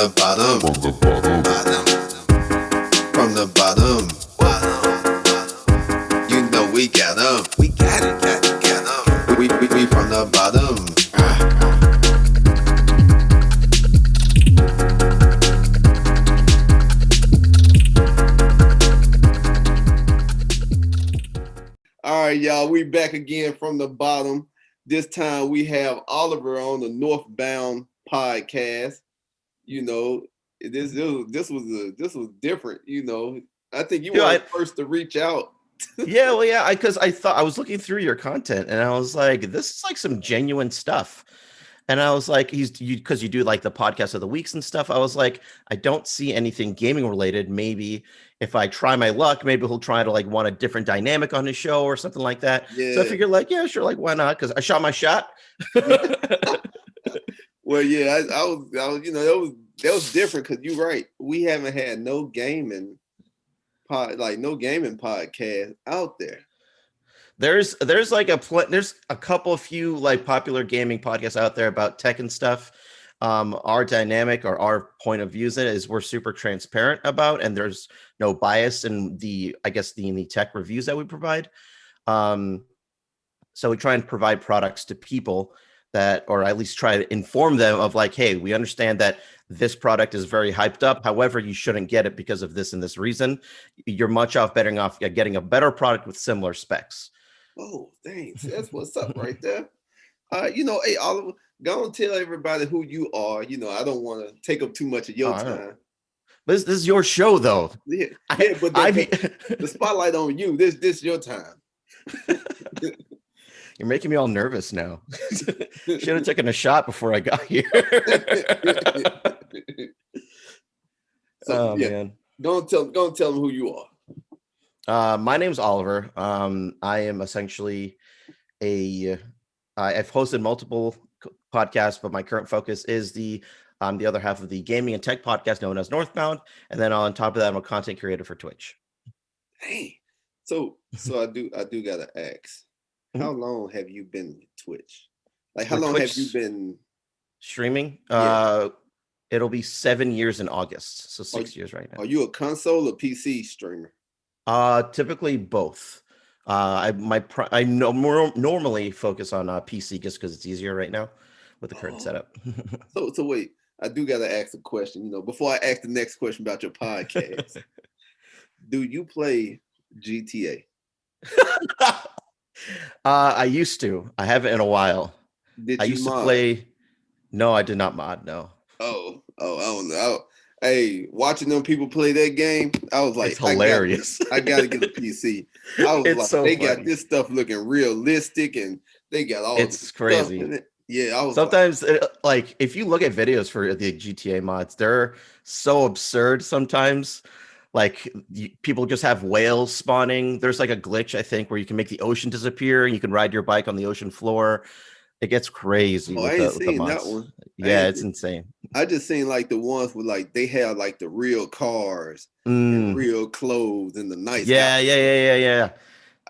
the bottom, from the bottom. You know we got 'em. We got it. We from the bottom. All right, y'all, we back again from the bottom. This time we have Oliver on the Northbound Podcast. You know, this was different. You know, I think you were the first to reach out. Because I thought I was looking through your content and I was like, this is like some genuine stuff. And I was like, because you do like the podcast of the weeks and stuff. I was like, I don't see anything gaming related. Maybe if I try my luck, maybe he'll try to like want a different dynamic on his show or something like that. Yeah. So I figured like, yeah, sure. Like, why not? Because I shot my shot. Well, yeah, I was, you know, that was different because you're right. We haven't had no gaming podcast out there. There's like there's a couple of few like popular gaming podcasts out there about tech and stuff. Our dynamic or our point of views is we're super transparent about, and there's no bias in the tech reviews that we provide. So we try and provide products to people that, or at least try to inform them of like, hey, we understand that this product is very hyped up. However, you shouldn't get it because of this and this reason. You're much better off getting a better product with similar specs. Oh, thanks. That's what's up right there. You know, hey, Oliver, go and tell everybody who you are. You know, I don't want to take up too much of your time. But this is your show, though. Yeah, but the spotlight on you. This is your time. You're making me all nervous now. Should have taken a shot before I got here. Man. Go and tell them who you are. My name's Oliver. I am essentially I've hosted multiple podcasts, but my current focus is the other half of the gaming and tech podcast known as Northbound. And then on top of that, I'm a content creator for Twitch. Hey, so I do gotta ask, how long have you been with Twitch? Like, how long have you been streaming? Yeah. It'll be 7 years in August, so 6 years right now. Are you a console or PC streamer? Typically both. I normally focus on PC just because it's easier right now with the current setup. So wait, I do gotta ask a question. You know, before I ask the next question about your podcast, do you play GTA? I used to. I haven't in a while. I used to play. No, I did not mod. No. Oh, I don't know. Hey, watching them people play that game, I was like, it's hilarious. I gotta get a PC. I was like, so they got this stuff looking realistic, and they got all. It's crazy. Stuff in it. Yeah, I was sometimes like if you look at videos for the GTA mods, they're so absurd sometimes. Like people just have whales spawning. There's like a glitch, I think, where you can make the ocean disappear and you can ride your bike on the ocean floor. It gets crazy. I ain't seen that one. Yeah, it's insane. I just seen like the ones with like they have like the real cars and real clothes and the nice. Yeah.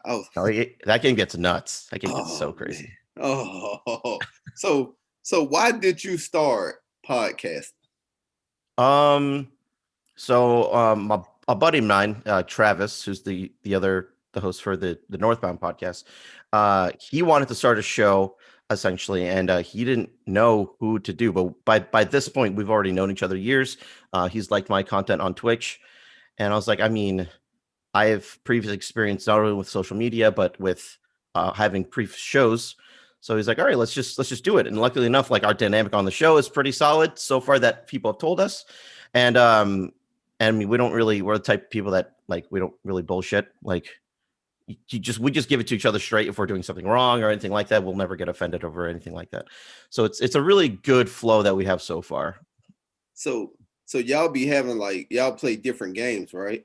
That game gets nuts. That game gets so crazy. Man. Oh, so why did you start podcasting? A buddy of mine, Travis, who's the host for the Northbound podcast, he wanted to start a show essentially, and he didn't know who to do. But by this point, we've already known each other years. He's liked my content on Twitch, and I was like, I mean, I have previous experience not only with social media but with having previous shows. So he's like, all right, let's just do it. And luckily enough, like our dynamic on the show is pretty solid so far that people have told us. And we're the type of people that like, we don't really bullshit. Like we just give it to each other straight. If we're doing something wrong or anything like that, we'll never get offended over anything like that. So it's a really good flow that we have so far. So y'all be having like, y'all play different games, right?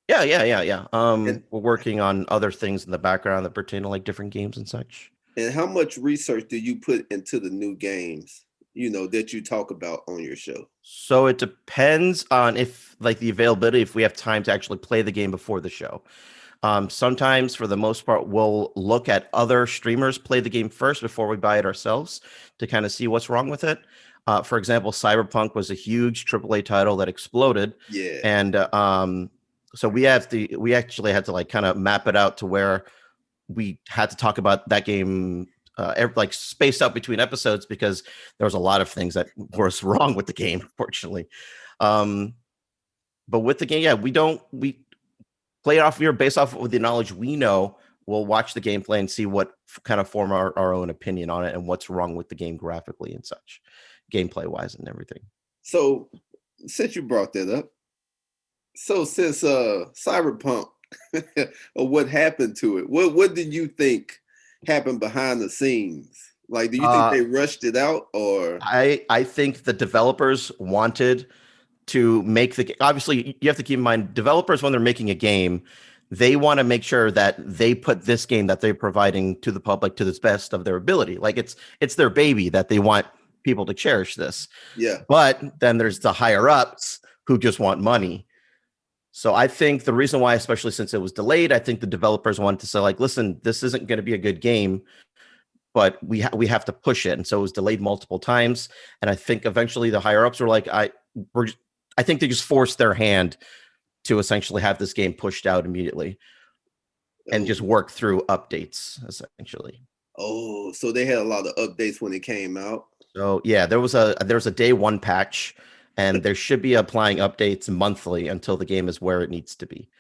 Yeah. We're working on other things in the background that pertain to like different games and such. And how much research do you put into the new games, you know, that you talk about on your show? So it depends on if like the availability, if we have time to actually play the game before the show. Sometimes, for the most part, we'll look at other streamers play the game first before we buy it ourselves to kind of see what's wrong with it. For example, Cyberpunk was a huge AAA title that exploded, Yeah. and so we actually had to like kind of map it out to where we had to talk about that game like spaced out between episodes because there was a lot of things that was wrong with the game, unfortunately. But with the game, yeah, we play it off here based off of the knowledge we know. We'll watch the gameplay and see what kind of form our own opinion on it and what's wrong with the game graphically and such, gameplay wise and everything. So since you brought that up, so since Cyberpunk or what happened to it, what did you think happened behind the scenes? Like, do you think they rushed it out, or I think the developers wanted to make the obviously you have to keep in mind developers when they're making a game, they want to make sure that they put this game that they're providing to the public to the best of their ability. Like it's their baby that they want people to cherish this. Yeah. But then there's the higher ups who just want money. So I think the reason why, especially since it was delayed, I think the developers wanted to say like, listen, this isn't going to be a good game, but we have to push it. And so it was delayed multiple times. And I think eventually the higher ups were like, I think they just forced their hand to essentially have this game pushed out immediately and just work through updates essentially. Oh, so they had a lot of updates when it came out. So yeah, there was a day one patch, and there should be applying updates monthly until the game is where it needs to be,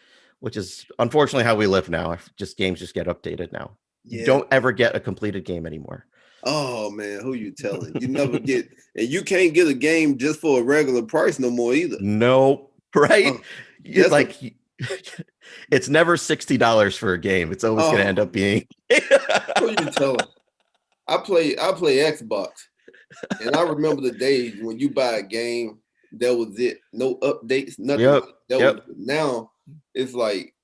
which is unfortunately how we live now. Games just get updated now. Yeah. You don't ever get a completed game anymore. Oh man, who you telling? You never get, and you can't get a game just for a regular price no more either. No, right? It's never $60 for a game. It's always going to end up being. Who you telling? I play Xbox, and I remember the days when you buy a game, that was it. No updates, nothing. Now it's like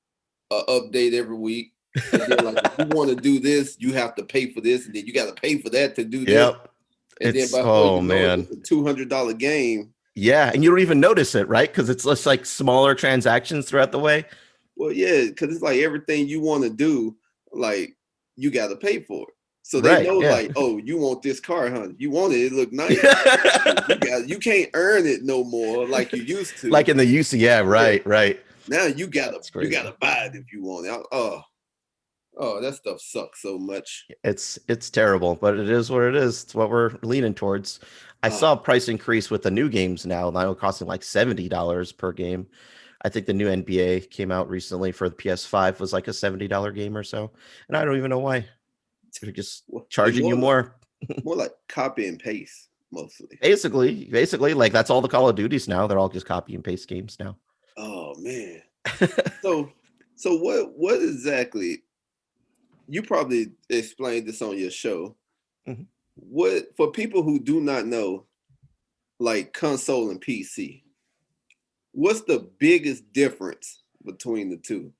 an update every week. And then, like, if you want to do this, you have to pay for this, and then you got to pay for that to do this. Yep. And it's, then it's a $200 game. Yeah, and you don't even notice it, right? Because it's just like smaller transactions throughout the way. Well, yeah, because it's like everything you want to do, like you got to pay for it. So they know, like, oh, you want this car, huh? You want it? It look nice. You can't earn it no more like you used to. Like in the UC, right. Now you gotta buy it if you want it. Oh, that stuff sucks so much. It's terrible, but it is what it is. It's what we're leaning towards. I saw a price increase with the new games now costing like $70 per game. I think the new NBA came out recently for the PS5 was like a $70 game or so. And I don't even know why. They're just charging you more. More like copy and paste, mostly. Basically, like that's all the Call of Duties now. They're all just copy and paste games now. Oh man. So what exactly? You probably explained this on your show. Mm-hmm. What, for people who do not know, like console and PC, what's the biggest difference between the two?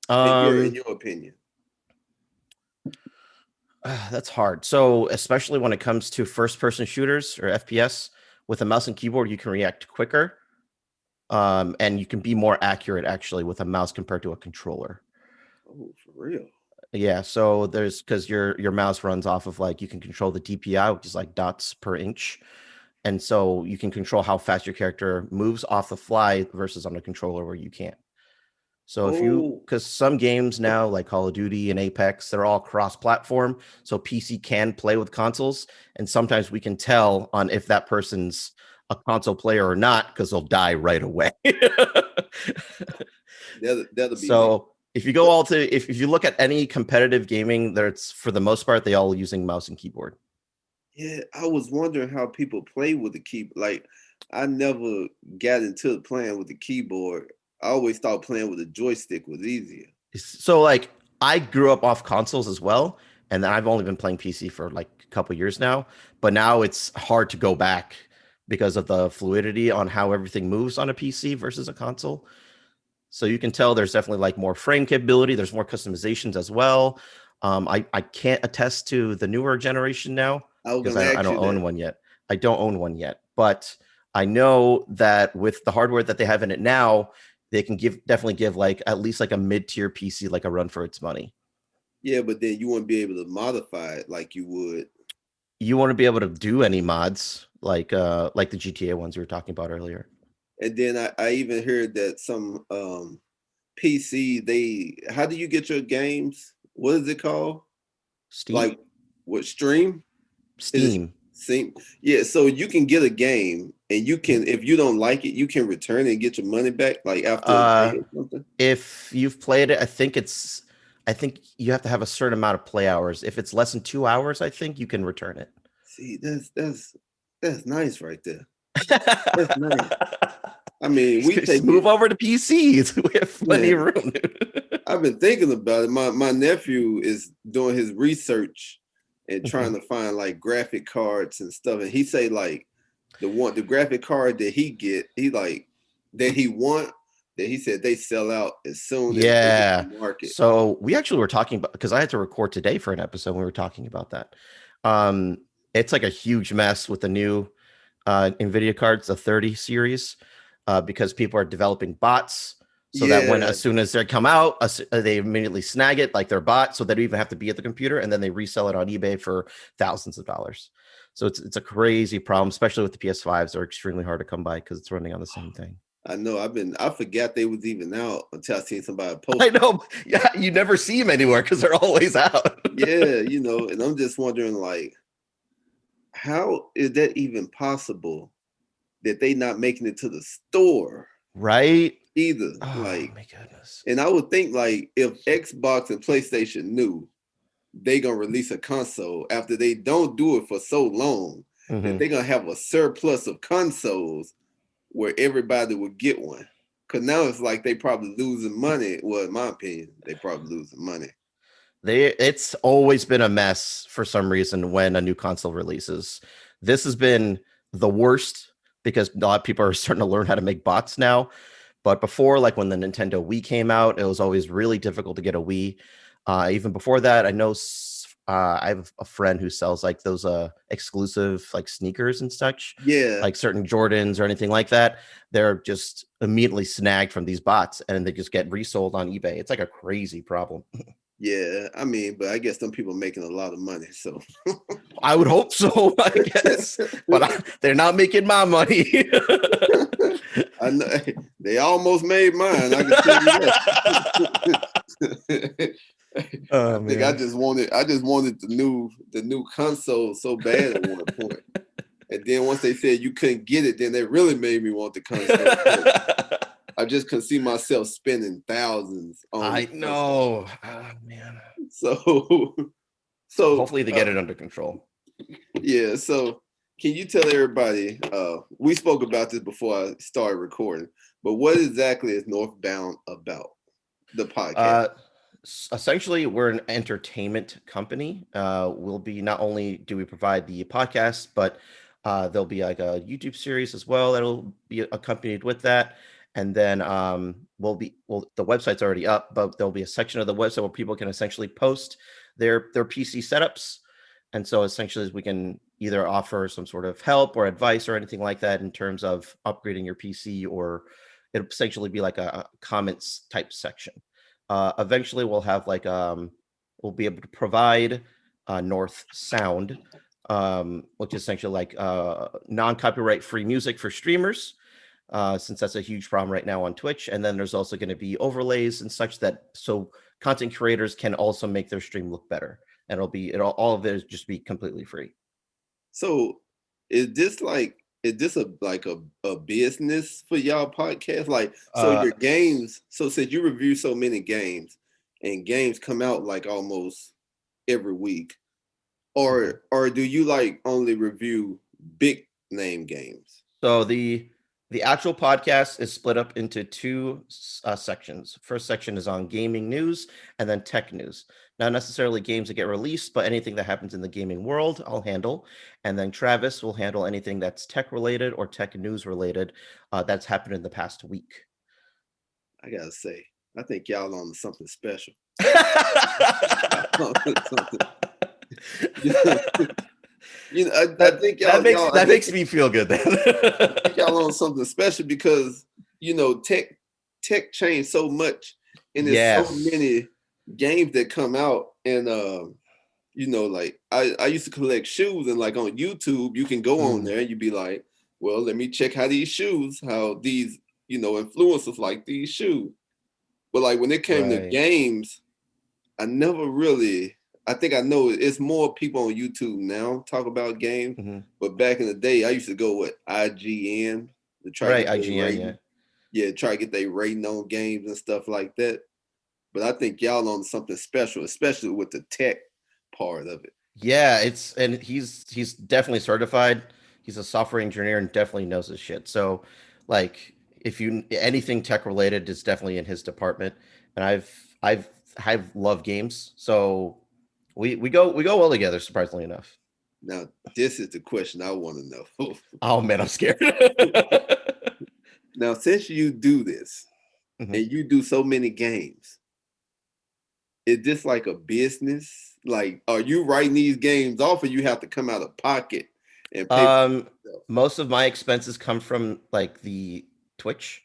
In your opinion? That's hard. So especially when it comes to first-person shooters or FPS, with a mouse and keyboard, you can react quicker, and you can be more accurate actually with a mouse compared to a controller. Oh, for real? Yeah, so because your mouse runs off of like you can control the DPI, which is like dots per inch, and so you can control how fast your character moves off the fly versus on a controller where you can't. So because some games now like Call of Duty and Apex, they're all cross-platform, so PC can play with consoles, and sometimes we can tell on if that person's a console player or not because they'll die right away. That'll be so. If you go if you look at any competitive gaming, that's for the most part, they all using mouse and keyboard. Yeah, I was wondering how people play with the keyboard. Like, I never got into playing with the keyboard. I always thought playing with a joystick was easier. So, like, I grew up off consoles as well, and then I've only been playing PC for like a couple years now. But now it's hard to go back because of the fluidity on how everything moves on a PC versus a console. So you can tell there's definitely like more frame capability. There's more customizations as well. I can't attest to the newer generation now because I don't own one yet. I don't own one yet, but I know that with the hardware that they have in it now, they can definitely give like at least like a mid-tier PC like a run for its money. Yeah, but then you won't be able to modify it like you would. You want to be able to do any mods. like the GTA ones we were talking about earlier. And then I even heard that some PC, how do you get your games? What is it called? Steam? Like what, stream? Is it Steam. Steam? Yeah, so you can get a game and you can, if you don't like it, you can return it and get your money back like after a day or something. If you've played it, I think you have to have a certain amount of play hours. If it's less than 2 hours, I think you can return it. See, that's nice right there. That's nice. I mean, we Just move over to PCs. We have plenty of room. I've been thinking about it. My nephew is doing his research and trying to find like graphic cards and stuff. And he say like the graphic card that he get, he like that he want, that he said they sell out as soon as they hit the market. So we actually were talking about, because I had to record today for an episode. We were talking about that. It's like a huge mess with the new NVIDIA cards, the 30 series, because people are developing bots so that when, as soon as they come out, they immediately snag it like their bot, so they don't even have to be at the computer, and then they resell it on eBay for thousands of dollars. So it's a crazy problem, especially with the PS5s. They're extremely hard to come by because it's running on the same thing. I know. I forgot they was even out until I seen somebody post. I know. Yeah, you never see them anywhere because they're always out. Yeah, and I'm just wondering, like, how is that even possible that they not making it to the store? Right? Either. Oh, like, my goodness. And I would think, like, if Xbox and PlayStation knew they gonna release a console after they don't do it for so long, that they're gonna have a surplus of consoles where everybody would get one. Because now it's like they probably losing money. Well, in my opinion, they probably losing money. It's always been a mess for some reason when a new console releases. This has been the worst because a lot of people are starting to learn how to make bots now. But before, like when the Nintendo Wii came out, it was always really difficult to get a Wii. Even before that, I know I have a friend who sells like those exclusive like sneakers and such. Yeah. Like certain Jordans or anything like that. They're just immediately snagged from these bots and they just get resold on eBay. It's like a crazy problem. Yeah, I mean, but I guess some people are making a lot of money, so I would hope so, I guess, but they're not making my money. I know they almost made mine. I can tell you that. I think I just wanted the new console so bad at one point, and then once they said you couldn't get it, then they really made me want the console. I just couldn't see myself spending thousands on. I know. Oh, man. So hopefully they get it under control. Yeah. So can you tell everybody? We spoke about this before I started recording, but what exactly is Northbound about? The podcast. Essentially, we're an entertainment company. We'll be, not only do we provide the podcast, but there'll be like a YouTube series as well that'll be accompanied with that. And then the website's already up, but there'll be a section of the website where people can essentially post their PC setups. And so essentially we can either offer some sort of help or advice or anything like that in terms of upgrading your PC, or it'll essentially be like a comments type section. Eventually we'll have like we'll be able to provide North Sound, which is essentially like non-copyright free music for streamers. Since that's a huge problem right now on Twitch. And then there's also going to be overlays and such so content creators can also make their stream look better. And all of it just be completely free. So is this a business for y'all podcast? Like, so your games, so since you review so many games and games come out like almost every week, or do you like only review big name games? So the actual podcast is split up into two sections. First section is on gaming news and then tech news. Not necessarily games that get released, but anything that happens in the gaming world, I'll handle. And then Travis will handle anything that's tech related or tech news related that's happened in the past week. I gotta say, I think y'all on something special. I think that makes me feel good then. Y'all on something special because tech changed so much, and there's so many games that come out, and you know, like I used to collect shoes, and like on YouTube, you can go on there and you'd be like, well, let me check how these, you know, influencers like these shoes. But like when it came to Right. games, I never really. I think I know it's more people on YouTube now talk about games, but back in the day, I used to go with IGN to try to Right. get their IGN. Yeah. rating. Yeah, try to get their rating on games and stuff like that. But I think y'all on something special, especially with the tech part of it. Yeah, and he's definitely certified. He's a software engineer and definitely knows his shit. So, like, if you anything tech related is definitely in his department. And I've loved games, so we go well together. Surprisingly enough. Now, this is the question I want to know. Oh man, I'm scared. Now, since you do this Mhm. and you do so many games, is this like a business? Like, are you writing these games off, or you have to come out of pocket and pay for Um, yourself? Most of my expenses come from like the Twitch.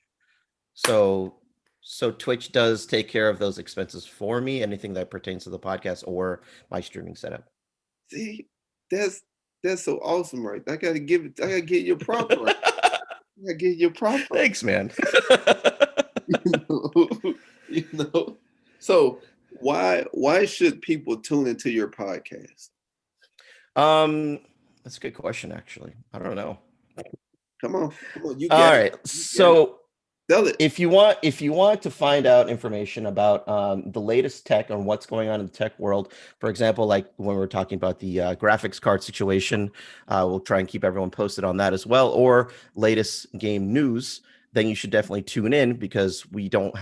So so Twitch does take care of those expenses for me, anything that pertains to the podcast or my streaming setup. See, that's that's so awesome, right? I gotta give it. I gotta get your proper. Right. I gotta get your proper. Thanks, man. You know, you know. So why should people tune into your podcast? um, that's a good question, actually. I don't know. Come on, you All got it. right. You got it. So Sell it. if you want to find out information about the latest tech on what's going on in the tech world, for example, like when we're talking about the graphics card situation, we'll try and keep everyone posted on that as well, or latest game news. Then you should definitely tune in because we don't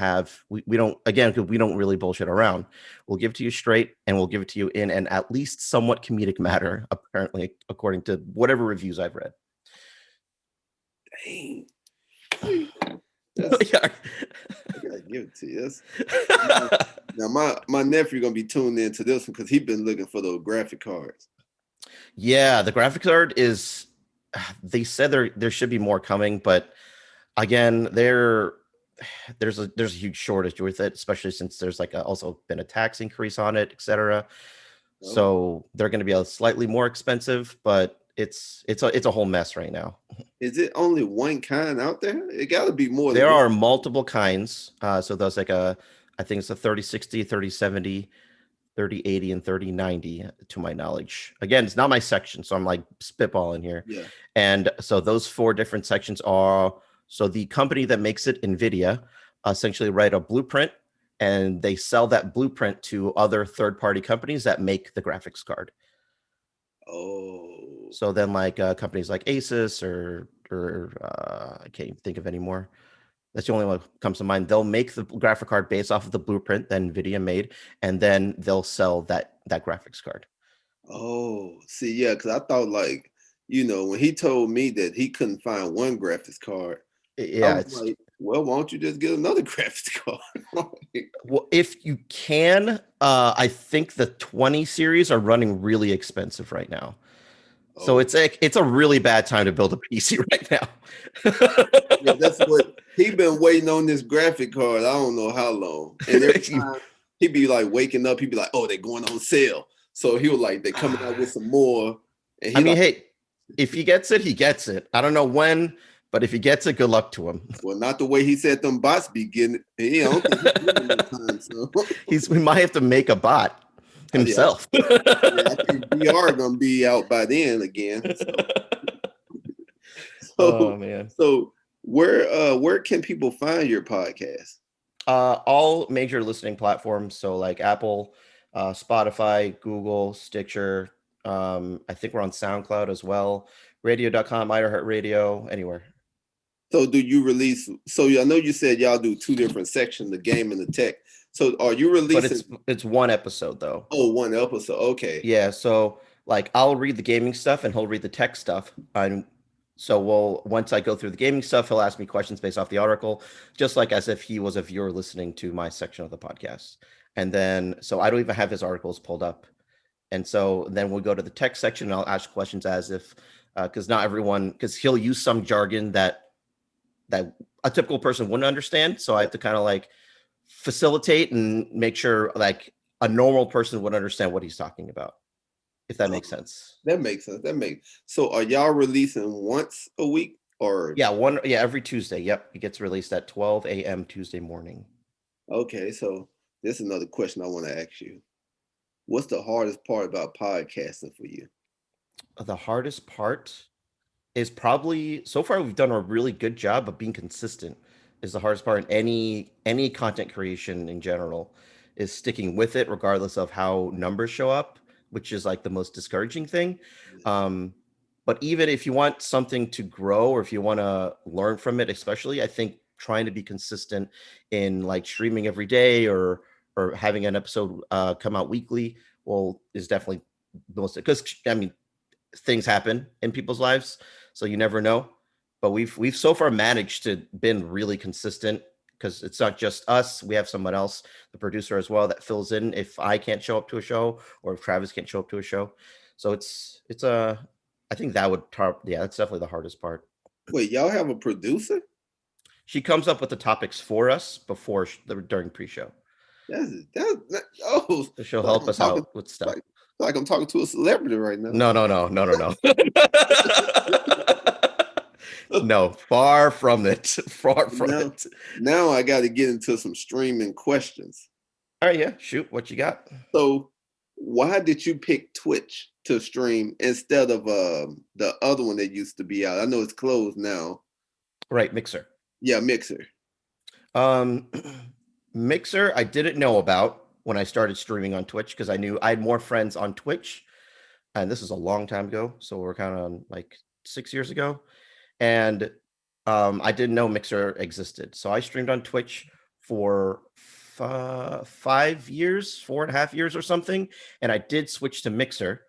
again because we don't really bullshit around. We'll give it to you straight and we'll give it to you in an at least somewhat comedic matter, apparently, according to whatever reviews I've read. Dang. That's Yeah. I gotta give it to you. Now my nephew gonna be tuned into this one because he been looking for those graphic cards. Yeah, the graphics card is. They said there should be more coming, but again, there's a huge shortage with it, especially since there's like also been a tax increase on it, etc. Oh, So they're going to be a slightly more expensive, but it's a whole mess right now. is it only one kind out there? It gotta be more than There one. are multiple kinds. So there's like I think it's a 3060, 3070, 3080, and 3090 to my knowledge. Again, it's not my section, so I'm like spitballing here. Yeah. And so those four different sections are so the company that makes it, NVIDIA, essentially write a blueprint and they sell that blueprint to other third-party companies that make the graphics card. Oh. So then like companies like Asus or I can't even think of any more. That's the only one that comes to mind. They'll make the graphic card based off of the blueprint that NVIDIA made, and then they'll sell that graphics card. Oh. See, yeah, because I thought like, you know, when he told me that he couldn't find one graphics card, I Yeah, was it's like, well, why don't you just get another graphics card? Like, well, if you can, I think the 20 series are running really expensive right now. So oh, it's a really bad time to build a PC right now. yeah, that's what he been waiting on this graphic card. I don't know how long. And every time he'd be like waking up, he'd be like, oh, they're going on sale. So he was like, they're coming out with some more. And I he mean, like, hey, if he gets it, he gets it. I don't know when, but if he gets it, good luck to him. well, not the way he said them bots be getting it. He don't think he's getting it no time. So We might have to make a bot yeah, himself. yeah, I think VR gonna be out by then again. Oh So man. so where can people find your podcast? All major listening platforms, so like Apple, Spotify, Google, Stitcher. I think we're on SoundCloud as well. Radio.com, iHeartRadio, anywhere. So do you release? So I know you said y'all do two different sections, the game and the tech. So are you But releasing? it's one episode though. Oh, one episode. Okay. Yeah, so like I'll read the gaming stuff and he'll read the tech stuff. And so once I go through the gaming stuff, he'll ask me questions based off the article, just like as if he was a viewer listening to my section of the podcast. And then so I don't even have his articles pulled up. And so then we'll go to the tech section and I'll ask questions as if because not everyone because he'll use some jargon that a typical person wouldn't understand. So I have to kind of like facilitate and make sure like a normal person would understand what he's talking about. if that makes sense. That makes sense. So are y'all releasing once a week or Yeah, every Tuesday. Yep, it gets released at 12 a.m. Tuesday morning. okay, so this is another question I want to ask you. What's the hardest part about podcasting for you? The hardest part is probably so far we've done a really good job of being consistent. Is the hardest part in any content creation in general is sticking with it regardless of how numbers show up, which is like the most discouraging thing. Um, but even if you want something to grow or if you want to learn from it, especially, I think trying to be consistent in like streaming every day or having an episode come out weekly, well, is definitely the most, because I mean things happen in people's lives, so you never know. But we've so far managed to been really consistent because it's not just us. We have someone else, the producer as well, that fills in if I can't show up to a show or if Travis can't show up to a show. So it's a I think that would yeah, that's definitely the hardest part. Wait, y'all have a producer? She comes up with the topics for us before during pre-show. Oh, So she'll like help I'm us talking out with stuff. like I'm talking to a celebrity right now. No. No, far from it. Far from now, it. now I got to get into some streaming questions. All right, yeah. Shoot, what you got? So, why did you pick Twitch to stream instead of the other one that used to be out? I know it's closed now. Right, Mixer. Yeah, Mixer. Um, Mixer, I didn't know about when I started streaming on Twitch because I knew I had more friends on Twitch, and this is a long time ago, so we're kind of like 6 years ago, and I didn't know Mixer existed, so I streamed on Twitch for 5 years, 4.5 years or something, and I did switch to Mixer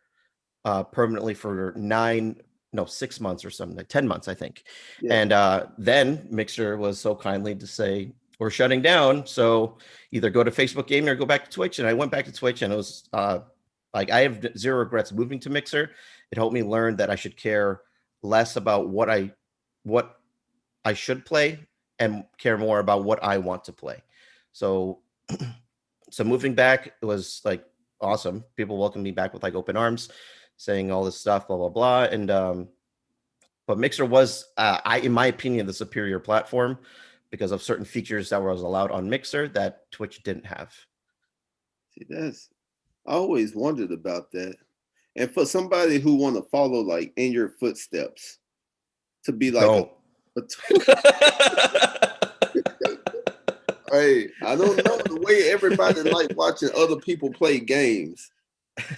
permanently for 6 months or something, like 10 months, I think. Yeah. And then Mixer was so kindly to say, we're shutting down. So either go to Facebook Gaming or go back to Twitch. And I went back to Twitch, and it was like, I have zero regrets moving to Mixer. It helped me learn that I should care less about what I should play and care more about what I want to play. So, so moving back was like awesome. People welcomed me back with like open arms, saying all this stuff, blah blah blah. And but Mixer was, in my opinion, the superior platform because of certain features that was allowed on Mixer that Twitch didn't have. See, I always wondered about that. And for somebody who want to follow like in your footsteps, to be like Don't. Hey, I don't know the way everybody like watching other people play games.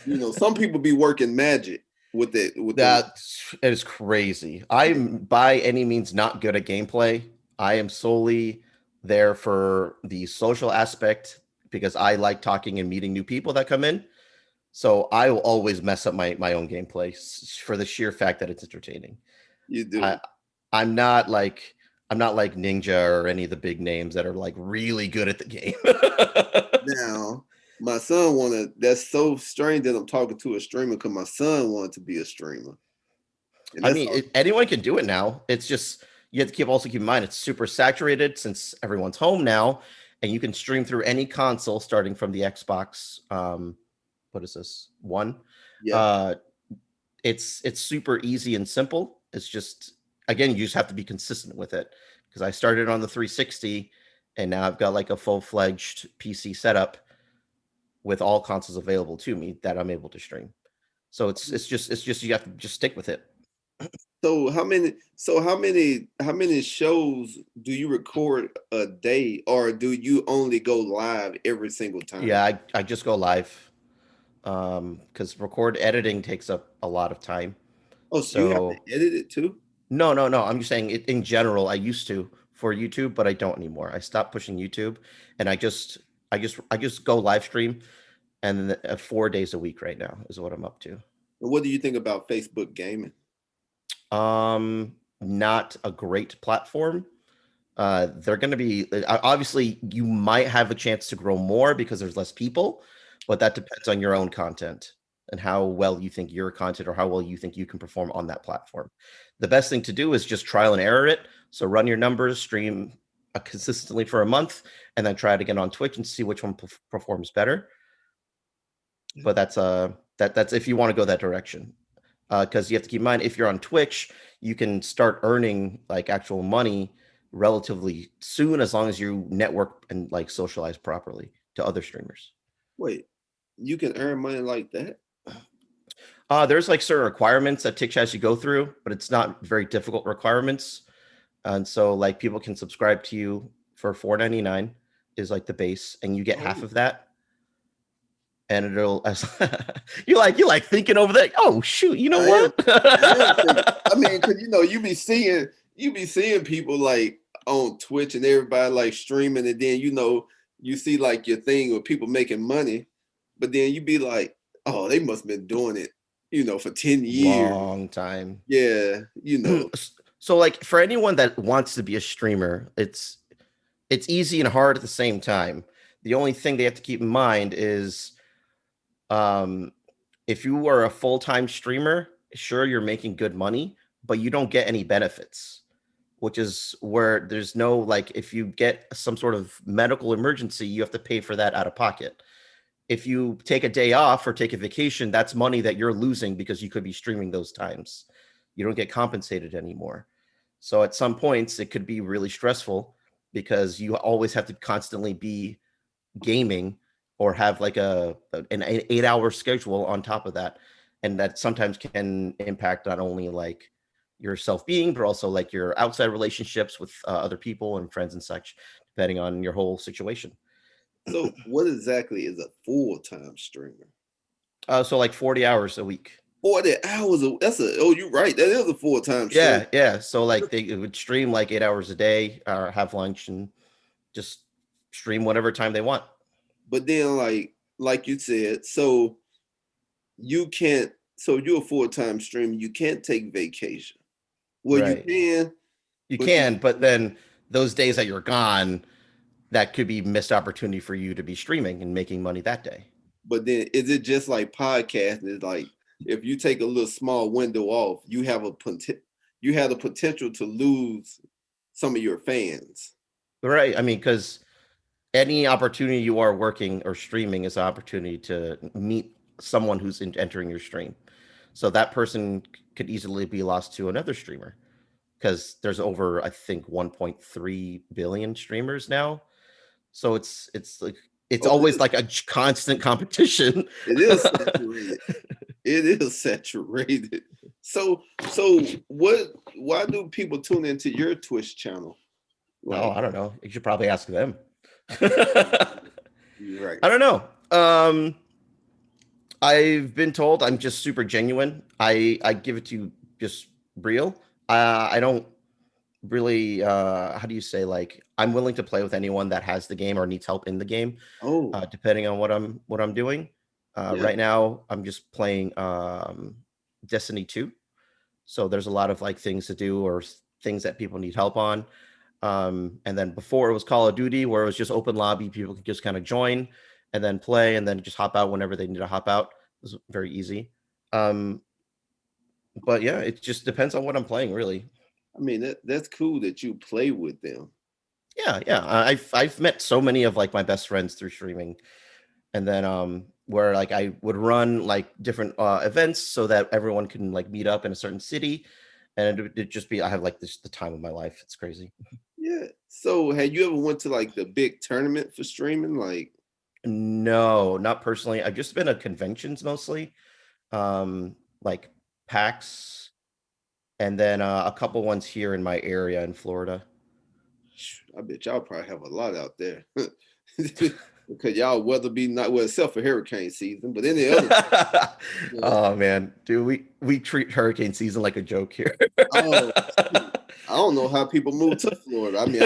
You know, some people be working magic with it. That is crazy. I'm by any means not good at gameplay. I am solely there for the social aspect because I like talking and meeting new people that come in. So I will always mess up my own gameplay for the sheer fact that it's entertaining. You do. I'm not like Ninja or any of the big names that are like really good at the game. Now, my son that's so strange that I'm talking to a streamer because my son wanted to be a streamer. And I mean, anyone can do it now. It's just you have to also keep in mind it's super saturated since everyone's home now, and you can stream through any console starting from the Xbox. What is this one? Yeah. It's super easy and simple. It's just again, you just have to be consistent with it because I started on the 360, and now I've got like a full-fledged PC setup with all consoles available to me that I'm able to stream. So it's just you have to just stick with it. So how many shows do you record a day, or do you only go live every single time? Yeah, I just go live because record editing takes up a lot of time. Oh, so you have to edit it too? No. I'm just saying it in general. I used to for YouTube, but I don't anymore. I stopped pushing YouTube, and I just go live stream, and 4 days a week right now is what I'm up to. And what do you think about Facebook gaming? Not a great platform. They're going to be obviously you might have a chance to grow more because there's less people, but that depends on your own content and how well you think your content or how well you think you can perform on that platform. The best thing to do is just trial and error it. So run your numbers, stream consistently for a month, and then try it again on Twitch and see which one performs better. But That's if you want to go that direction. Because you have to keep in mind, if you're on Twitch, you can start earning like actual money relatively soon, as long as you network and like socialize properly to other streamers. Wait, you can earn money like that? There's like certain requirements that Twitch has you go through, but it's not very difficult requirements. And so like people can subscribe to you for $4.99 is like the base, and you get half Oh, of that. And it'll you like thinking over that. Oh shoot, you know I am. what? I am thinking. I mean, cause you be seeing people like on Twitch and everybody like streaming, and then you see like your thing with people making money, but then you be like, oh, they must have been doing it, for 10 years. Long time. Yeah, So like for anyone that wants to be a streamer, it's easy and hard at the same time. The only thing they have to keep in mind is um if you are a full-time streamer, sure you're making good money, but you don't get any benefits, which is where there's no like if you get some sort of medical emergency, you have to pay for that out of pocket. If you take a day off or take a vacation, that's money that you're losing because you could be streaming those times. You don't get compensated anymore. So at some points, it could be really stressful because you always have to constantly be gaming or have like an 8-hour schedule on top of that. And that sometimes can impact not only like your self-being, but also like your outside relationships with other people and friends and such, depending on your whole situation. So what exactly is a full-time streamer? So like 40 hours a week. 40 hours. You're right. That is a full-time stream. Yeah. So like they would stream like 8 hours a day, or have lunch and just stream whatever time they want. But then like you said, so you can't so you're a full-time streamer, you can't take vacation. Well, you Right. can, You but then can, but then those days that you're gone, that could be missed opportunity for you to be streaming and making money that day. is it just like podcasting? It's like if you take a little small window off, you have the potential to lose some of your fans. Right. I mean, because any opportunity you are working or streaming is an opportunity to meet someone who's entering your stream. So that person could easily be lost to another streamer because there's over, I think, 1.3 billion streamers now. So it's like it's Oh, always like a constant competition. it is saturated. It is saturated. So why do people tune into your Twitch channel? Oh, Like, I don't know. You should probably ask them. you're right. I don't know. I've been told I'm just super genuine. I give it to you just real. I don't really how do you say, like, I'm willing to play with anyone that has the game or needs help in the game, Oh, depending on what I'm doing. yeah. Right now I'm just playing Destiny 2. So there's a lot of like things to do or things that people need help on. And then before it was Call of Duty, where it was just open lobby, people could just kind of join and then play and then just hop out whenever they need to hop out. It was very easy. Um, but yeah, it just depends on what I'm playing, really. I mean that's cool that you play with them. Yeah. I've met so many of like my best friends through streaming, and then where like I would run like different events so that everyone can like meet up in a certain city, and it'd just be I have like this the time of my life. It's crazy. Yeah. So had you ever went to like the big tournament for streaming? Like, No, not personally. I've just been at conventions mostly, like PAX, and then a couple ones here in my area in Florida. I bet y'all probably have a lot out there. Because y'all weather be not well, except for hurricane season, but any other, you know, Oh man, dude, we treat hurricane season like a joke here. oh, shoot. I don't know how people move to Florida. I mean,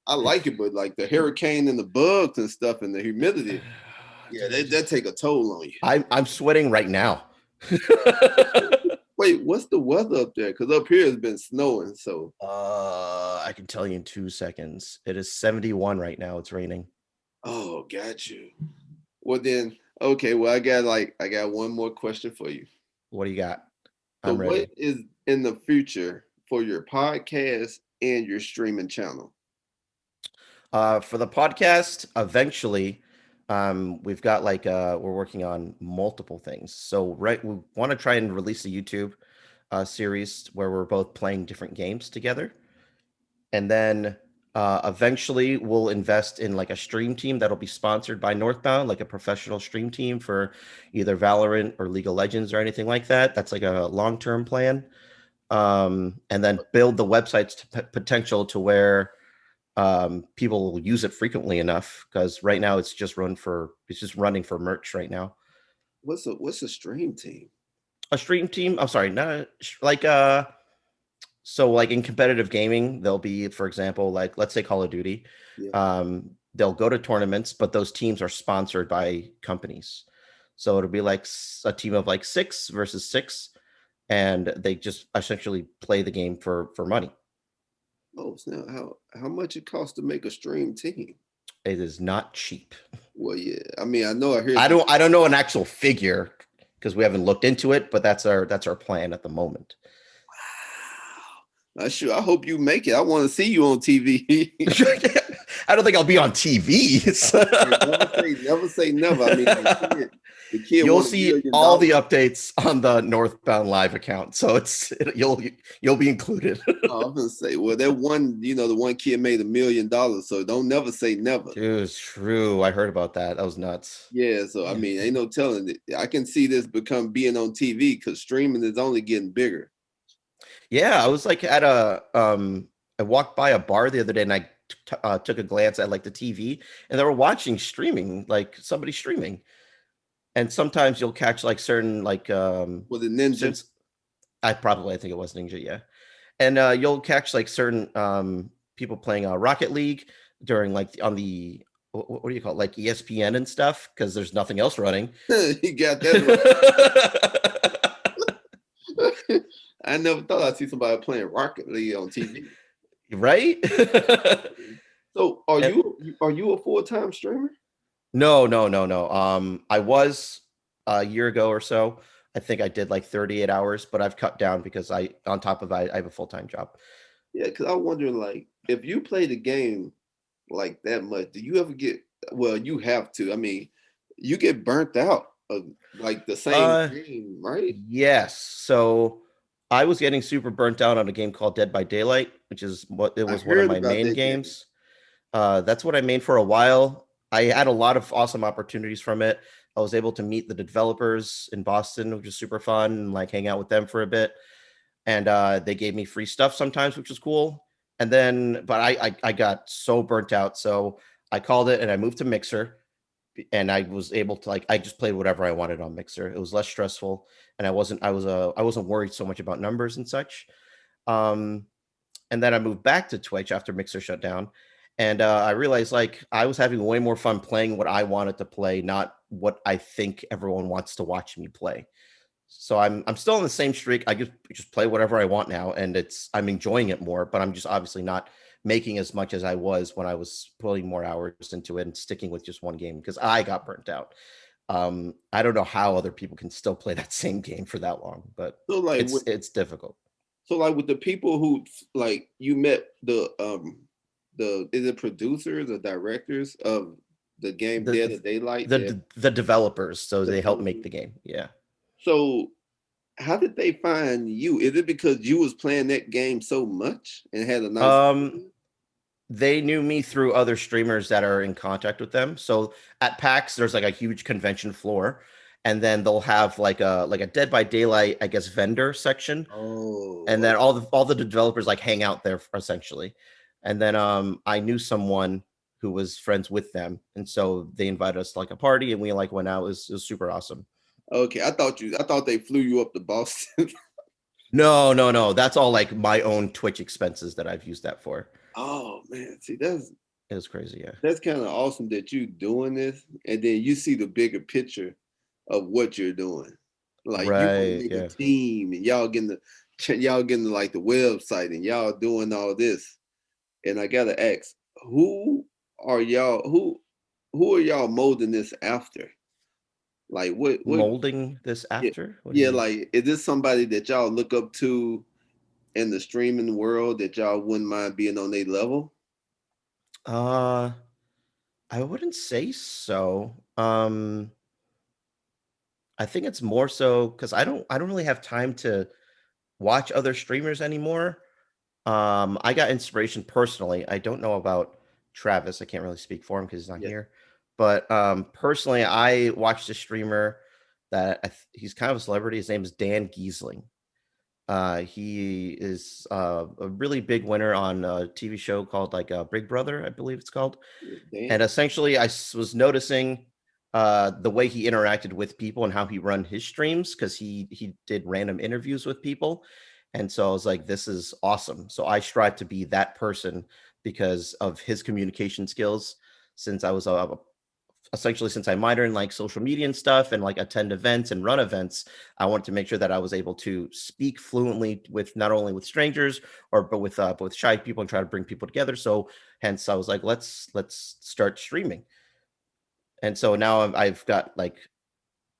I like it, but like the hurricane and the bugs and stuff and the humidity, yeah, that take a toll on you. I'm sweating right now. Wait, what's the weather up there? Because up here it's been snowing. So, I can tell you in 2 seconds. It is 71 right now. It's raining. oh, got you. Well then, okay. Well, I got one more question for you. What do you got? So, I'm what ready. is in the future for your podcast and your streaming channel? For the podcast, eventually, We've got like we're working on multiple things. So we want to try and release a YouTube series where we're both playing different games together, and then eventually we'll invest in like a stream team that'll be sponsored by Northbound, like a professional stream team for either Valorant or League of Legends or anything like that. That's like a long-term plan. And then build the websites to potential to where people will use it frequently enough, because right now it's just running for merch right now. What's a stream team? A stream team, I'm sorry, not like so like in competitive gaming, there'll be, for example, like let's say Call of Duty. Yeah. They'll go to tournaments, but those teams are sponsored by companies. So it'll be like a team of like 6 versus 6, and they just essentially play the game for money. Oh, so now how much it costs to make a stream team? It is not cheap. Well, yeah. I mean, I know I heard. I don't know an actual figure because we haven't looked into it, but that's our plan at the moment. Wow. I hope you make it. I want to see you on TV. I don't think I'll be on TV. Never say never. I mean, the kid you'll see all the updates on the Northbound Live account, so you'll be included. Oh, I'm gonna say, well, that one, the one kid made $1 million, so don't never say never. Dude, it's true. I heard about that. That was nuts. Yeah, so I mean, ain't no telling it. I can see this being on TV because streaming is only getting bigger. Yeah, I was like at I walked by a bar the other day, and I took a glance at like the TV, and they were watching streaming, like somebody streaming. And sometimes you'll catch like certain like was it Ninja? I think it was Ninja, yeah. And you'll catch like certain people playing Rocket League during like on the what do you call it, like ESPN and stuff, because there's nothing else running. You got that right. I never thought I'd see somebody playing Rocket League on TV. Right? So are you a full-time streamer? No. I was a year ago or so. I think I did like 38 hours, but I've cut down because on top of it, I have a full-time job. Yeah, because I'm wondering, like, if you play the game like that much, do you ever well, you have to. I mean, you get burnt out of like the same game, right? Yes. So I was getting super burnt out on a game called Dead by Daylight, which is one of my main games. That's what I made for a while. I had a lot of awesome opportunities from it. I was able to meet the developers in Boston, which was super fun, and like hang out with them for a bit. And they gave me free stuff sometimes, which was cool. And then, but I got so burnt out, so I called it and I moved to Mixer, and I was able to I just played whatever I wanted on Mixer. It was less stressful, and I wasn't worried so much about numbers and such. And then I moved back to Twitch after Mixer shut down. And I realized like I was having way more fun playing what I wanted to play, not what I think everyone wants to watch me play. So I'm still in the same streak. I just play whatever I want now, and I'm enjoying it more. But I'm just obviously not making as much as I was when I was putting more hours into it and sticking with just one game, because I got burnt out. I don't know how other people can still play that same game for that long, but so like it's difficult. So like with the people who like you met is it producers or directors of the game Dead of Daylight? The developers, so they help make the game. Yeah. So how did they find you? Is it because you was playing that game so much and had a nice they knew me through other streamers that are in contact with them. So at PAX, there's like a huge convention floor, and then they'll have like a Dead by Daylight, I guess, vendor section. Oh. And then all the developers like hang out there essentially. And then I knew someone who was friends with them, and so they invited us to like a party, and we like went out. It was super awesome. Okay, I thought they flew you up to Boston. No. That's all like my own Twitch expenses that I've used that for. Oh man, see it was crazy. Yeah, that's kind of awesome that you doing this, and then you see the bigger picture of what you're doing. Like right, you make a team, and y'all getting like the website, and y'all doing all this. And I gotta ask, who are y'all molding this after? Like what molding this after? Yeah, like is this somebody that y'all look up to in the streaming world that y'all wouldn't mind being on their level? I I wouldn't say so. I think it's more so because I don't really have time to watch other streamers anymore. I got inspiration personally. I don't know about Travis. I can't really speak for him because he's not Yeah. here. But personally, I watched a streamer that he's kind of a celebrity. His name is Dan Giesling. He is a really big winner on a TV show called like Big Brother, I believe it's called. Dan. And essentially, was noticing the way he interacted with people and how he run his streams because he did random interviews with people, and so I was like, this is awesome. So I strive to be that person because of his communication skills. Since I was essentially since I minor in like social media and stuff and like attend events and run events, I wanted to make sure that I was able to speak fluently with not only with strangers but with shy people and try to bring people together. So hence I was like, let's start streaming. And so now I've got like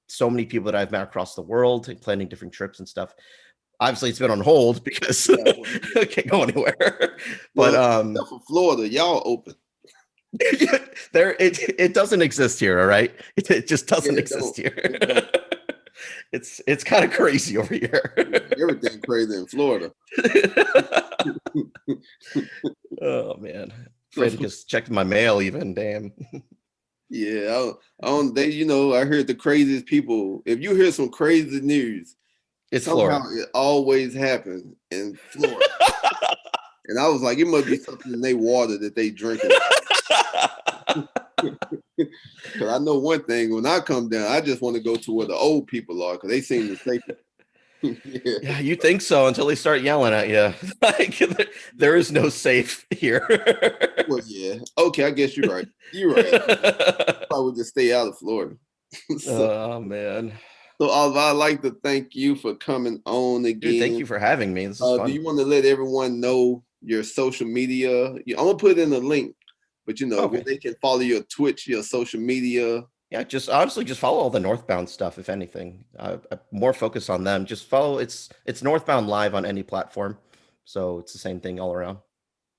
so many people that I've met across the world, planning different trips and stuff. Obviously, it's been on hold because I can't go anywhere. But except for Florida, y'all open. it doesn't exist here. All right, it just doesn't exist here. It's kind of crazy over here. Everything crazy in Florida. Oh man, afraid to just check my mail even. Damn. Yeah, I heard the craziest people. If you hear some crazy news, It's somehow Florida. it always happens in Florida. And I was like, it must be something in their water that they drinking. Because I know one thing, when I come down, I just want to go to where the old people are because they seem to safe. Yeah, you think so until they start yelling at you. Like there is no safe here. Well, yeah. Okay, I guess you're right. You're right. I would just stay out of Florida. Oh man. So Oliver, I'd like to thank you for coming on again. Dude, thank you for having me. This is fun. Do you want to let everyone know your social media? I'm gonna put in a link, but where they can follow your Twitch, your social media. Yeah, just honestly, just follow all the Northbound stuff. If anything, more focus on them. Just follow. It's Northbound Live on any platform, so it's the same thing all around.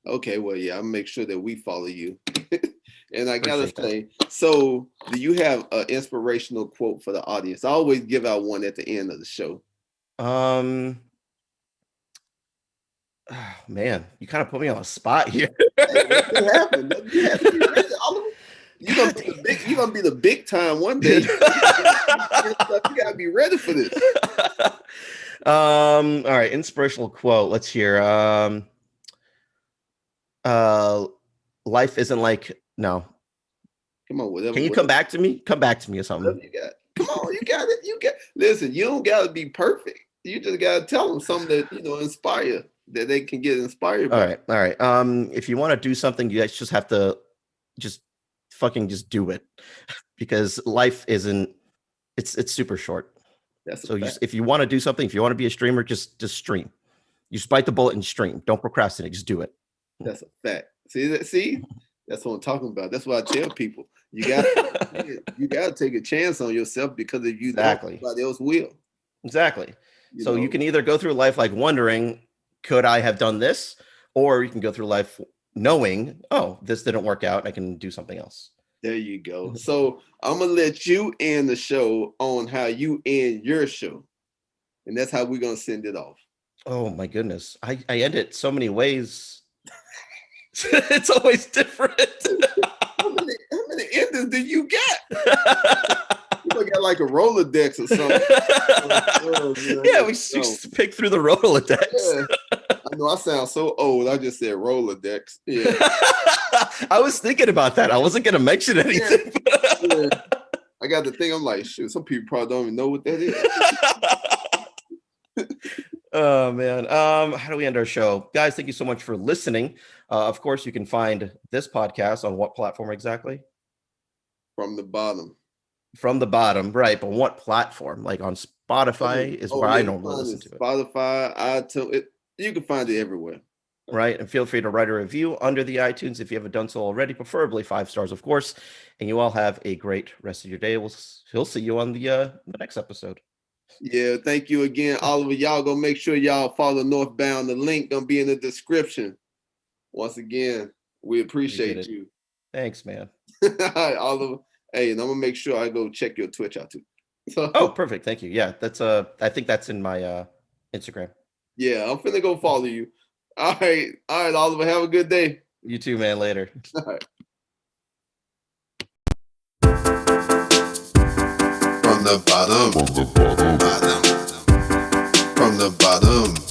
Okay, well, yeah, I'll make sure that we follow you. And I gotta say, so do you have an inspirational quote for the audience? I always give out one at the end of the show. Oh, man, you kind of put me on a spot here. It happened. You have to be ready, Oliver. You're gonna be the big time one day. You gotta be ready for this. All right, inspirational quote. Let's hear. Life isn't like no. Come on, whatever. Can you come back to me? Come back to me or something. You got. Come on, you got it. Listen. You don't gotta be perfect. You just gotta tell them something that inspire, that they can get inspired by. All right. If you want to do something, you guys just have to just fucking just do it, because life isn't. It's super short. So if you want to do something, if you want to be a streamer, just stream. You just bite the bullet and stream. Don't procrastinate. Just do it. That's a fact. See, that's what I'm talking about. That's why I tell people you gotta take a chance on yourself, because if you don't, nobody else will. Exactly. So you can either go through life like wondering, could I have done this? Or you can go through life knowing, oh, this didn't work out. I can do something else. There you go. So I'm going to let you end the show on how you end your show. And that's how we're going to send it off. Oh, my goodness. I end it so many ways. It's always different. How many endings do you get? You got like a Rolodex or something. Yeah, we just pick through the Rolodex. Yeah. I know I sound so old. I just said Rolodex. Yeah. I was thinking about that. I wasn't going to mention anything. Yeah. I got the thing. I'm like, shoot, some people probably don't even know what that is. Oh, man. How do we end our show? Guys, thank you so much for listening. Of course, you can find this podcast on what platform exactly? From the bottom. From the bottom, right? But what platform? Like on Spotify is where I normally listen to it. Spotify, iTunes, you can find it everywhere. Right, and feel free to write a review under the iTunes if you haven't done so already, preferably 5 stars, of course. And you all have a great rest of your day. We'll see you on the next episode. Yeah, thank you again, Oliver. Y'all go make sure y'all follow Northbound. The link gonna be in the description. Once again, we appreciate you. Thanks, man. Oliver. Hey, and I'm gonna make sure I go check your Twitch out too. So, Oh, perfect. Thank you. Yeah, that's I think that's in my Instagram. yeah, I'm finna go follow you. All right, Oliver. Have a good day. You too, man. Later. All right. From the bottom. From the bottom.